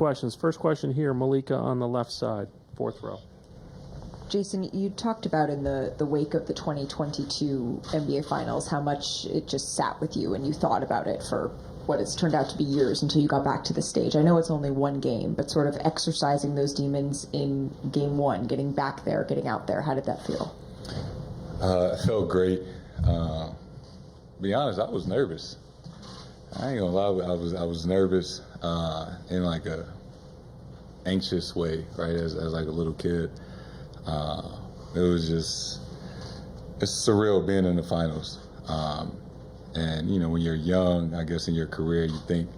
questions. First question here, Malika on the left side, fourth row. Jayson, you talked about in the wake of the 2022 NBA Finals how much it just sat with you and you thought about it for what it's turned out to be years until you got back to the stage. I know it's only one game, but sort of exercising those demons in game one, getting back there, getting out there, how did that feel? It felt great. To be honest, I was nervous. I ain't gonna lie, I was nervous in like a anxious way, right? As like a little kid, it was just it's surreal being in the finals. And you know, when you're young, I guess in your career, you think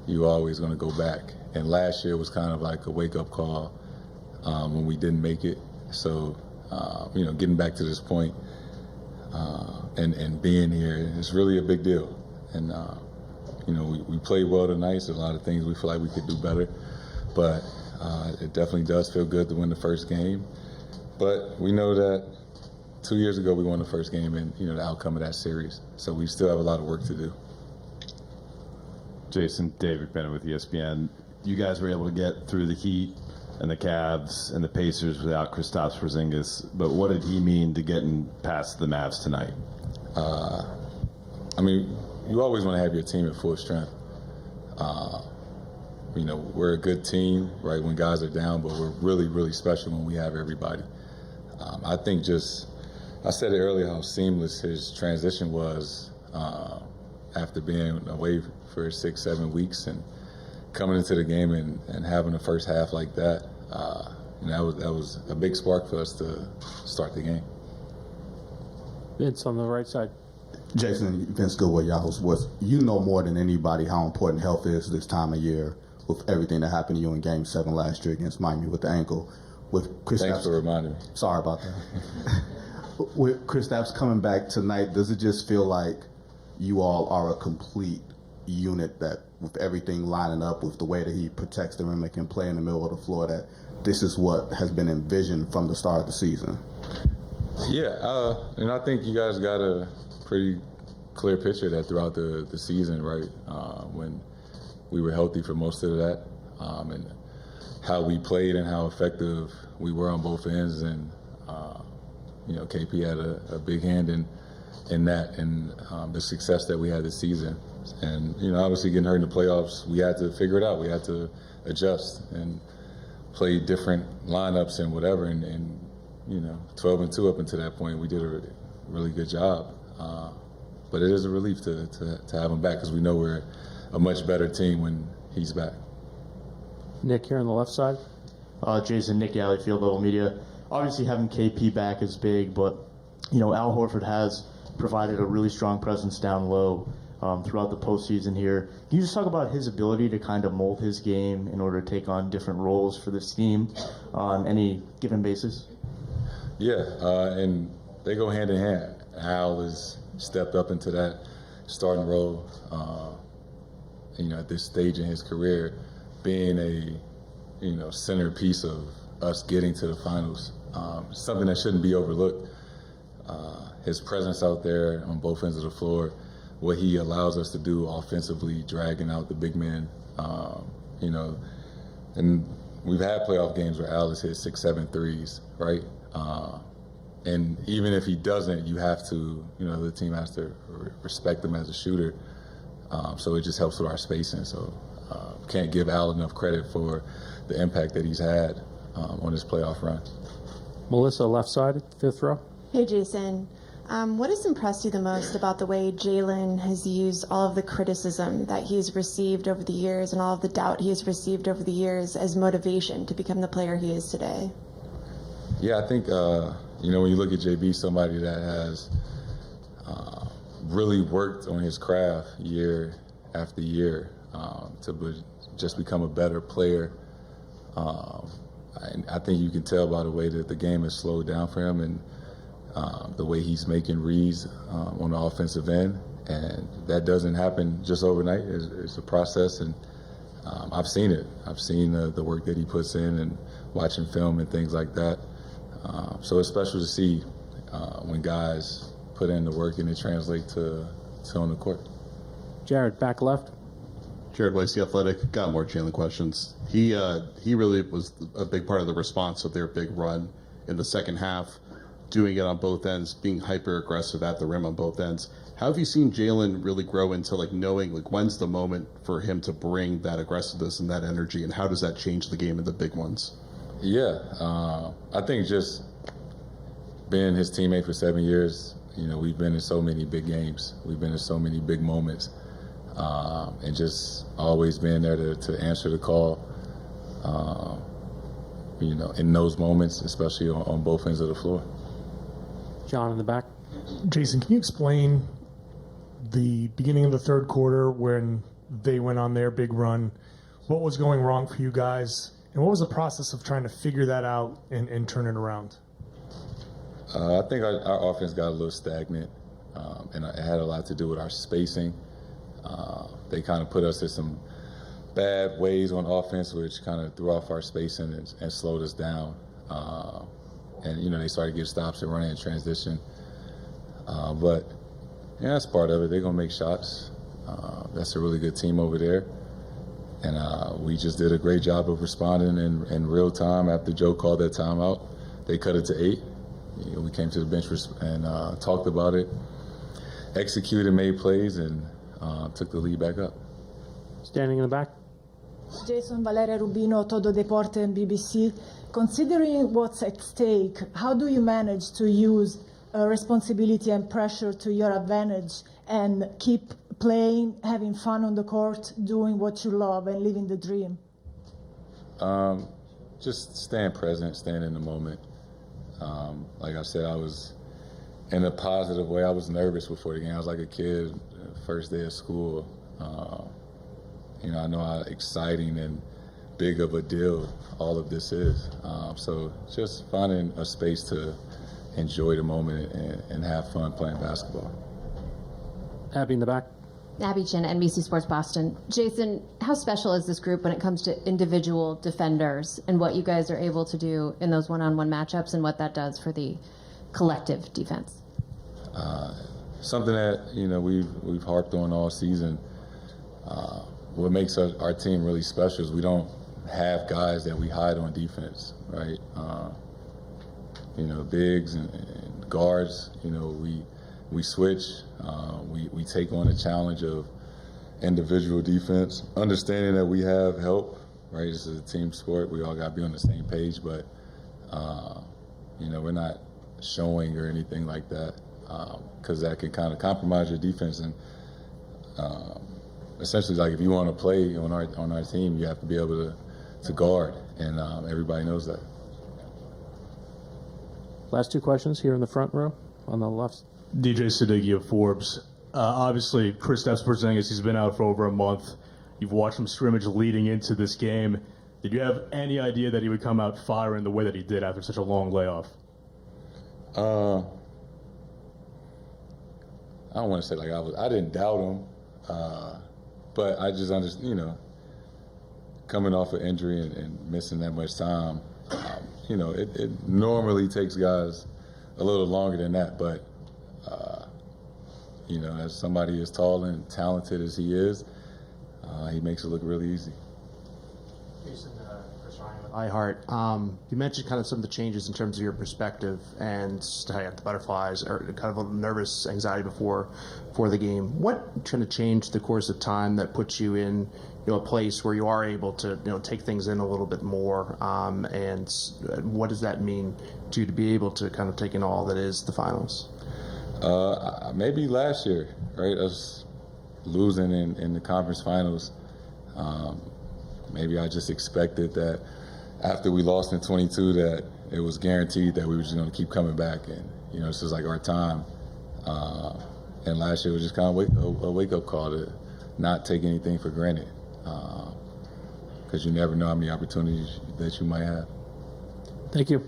you're always gonna go back. And last year was kind of like a wake-up call when we didn't make it. So you know, getting back to this point and being here is really a big deal. And you know, we played well tonight. There's a lot of things we feel like we could do better, but it definitely does feel good to win the first game. But we know that 2 years ago we won the first game and, you know, the outcome of that series. So we still have a lot of work to do. Jayson, David Bennett with ESPN. You guys were able to get through the Heat and the Cavs and the Pacers without Kristaps Porzingis. But what did he mean to getting past the Mavs tonight? I mean, you always want to have your team at full strength. You know, we're a good team, right, when guys are down, but we're really, really special when we have everybody. I think I said it earlier how seamless his transition was after being away for 6-7 weeks and coming into the game and having the first half like that. You know, that was a big spark for us to start the game. Vince on the right side. Jayson, Vince Goodwin, Yahoo Sports. You know more than anybody how important health is this time of year with everything that happened to you in Game 7 last year against Miami with the ankle. With Kristaps, Thanks for reminding me. Sorry about that. With Kristaps coming back tonight, does it just feel like you all are a complete unit that with everything lining up with the way that he protects the rim and can play in the middle of the floor, that this is what has been envisioned from the start of the season? Yeah, and I think you guys got a pretty clear picture of that throughout the season, right? When we were healthy for most of that, and how we played and how effective we were on both ends. And, you know, KP had a big hand in that and the success that we had this season. And, you know, obviously getting hurt in the playoffs, we had to figure it out. We had to adjust and play different lineups and whatever. And you know, 12-2 up until that point, we did a really good job. But it is a relief to have him back because we know we're a much better team when he's back. Nick here on the left side. Jayson, Nick Alley, Field Level Media. Obviously having KP back is big, but, you know, Al Horford has provided a really strong presence down low throughout the postseason here. Can you just talk about his ability to kind of mold his game in order to take on different roles for this team on any given basis? Yeah, and they go hand in hand. Al has stepped up into that starting role, you know, at this stage in his career, being a, you know, centerpiece of us getting to the finals. Something that shouldn't be overlooked. His presence out there on both ends of the floor, what he allows us to do offensively, dragging out the big men, you know, and we've had playoff games where Al has hit 6-7 threes, right? And even if he doesn't, you have to, you know, the team has to respect him as a shooter. So it just helps with our spacing. So can't give Al enough credit for the impact that he's had on his playoff run. Melissa, left side, fifth row. Hey, Jayson. What has impressed you the most about the way Jaylen has used all of the criticism that he's received over the years and all of the doubt he has received over the years as motivation to become the player he is today? Yeah, I think, you know, when you look at JB, somebody that has really worked on his craft year after year to just become a better player. I think you can tell by the way that the game has slowed down for him and the way he's making reads on the offensive end. And that doesn't happen just overnight. It's a process, and I've seen it. I've seen the work that he puts in and watching film and things like that. So it's special to see when guys put in the work and it translates to on the court. Jared, back left. Jared Weiss, The Athletic. Got more Jalen questions. He really was a big part of the response of their big run in the second half, doing it on both ends, being hyper aggressive at the rim on both ends. How have you seen Jalen really grow into like knowing like when's the moment for him to bring that aggressiveness and that energy, and how does that change the game in the big ones? Yeah, I think just being his teammate for 7 years, you know, we've been in so many big games. We've been in so many big moments. And just always being there to answer the call, you know, in those moments, especially on both ends of the floor. John in the back. Jayson, can you explain the beginning of the third quarter when they went on their big run? What was going wrong for you guys? And what was the process of trying to figure that out and turn it around? I think our offense got a little stagnant, and it had a lot to do with our spacing. They kind of put us in some bad ways on offense, which kind of threw off our spacing and slowed us down. And, you know, they started to get stops and running in transition. But, yeah, that's part of it. They're going to make shots. That's a really good team over there. And we just did a great job of responding in real time after Joe called that timeout. They cut it to 8. You know, we came to the bench and talked about it, executed, made plays, and took the lead back up. Standing in the back. Jayson, Valeria Rubino, Todo Deporte and BBC. Considering what's at stake, how do you manage to use responsibility and pressure to your advantage and keep playing, having fun on the court, doing what you love and living the dream? Just staying present, staying in the moment. Like I said, I was in a positive way. I was nervous before the game. I was like a kid, first day of school. You know, I know how exciting and big of a deal all of this is. So just finding a space to enjoy the moment and have fun playing basketball. Abby in the back. Abby Chin, NBC Sports Boston. Jayson, how special is this group when it comes to individual defenders and what you guys are able to do in those one-on-one matchups and what that does for the collective defense? Something that, you know, we've harped on all season. What makes our team really special is we don't have guys that we hide on defense, right? You know, bigs and guards, you know, we switch. We take on the challenge of individual defense, understanding that we have help, right? This is a team sport. We all got to be on the same page, but, you know, we're not showing or anything like that because that can kind of compromise your defense. And essentially, like, if you want to play on our team, you have to be able to guard, and everybody knows that. Last two questions here in the front row on the left. DJ Sadeghi of Forbes. Obviously, Kristaps Porzingis, he's been out for over a month. You've watched him scrimmage leading into this game. Did you have any idea that he would come out firing the way that he did after such a long layoff? I don't want to say like I didn't doubt him, but I just understand, you know, coming off an injury and missing that much time, you know, it normally takes guys a little longer than that, but you know, as somebody as tall and talented as he is, he makes it look really easy. iHeart. You mentioned kind of some of the changes in terms of your perspective and how you have the butterflies or kind of a nervous anxiety before the game. What kind of changed the course of time that puts you in, you know, a place where you are able to, you know, take things in a little bit more? And what does that mean to be able to kind of take in all that is the finals? Maybe last year, right? Us losing in the conference finals. Maybe I just expected that after we lost in 22 that it was guaranteed that we were just going to keep coming back, and you know, this is like our time. And last year was just kind of a wake-up call to not take anything for granted, because you never know how many opportunities that you might have. Thank you.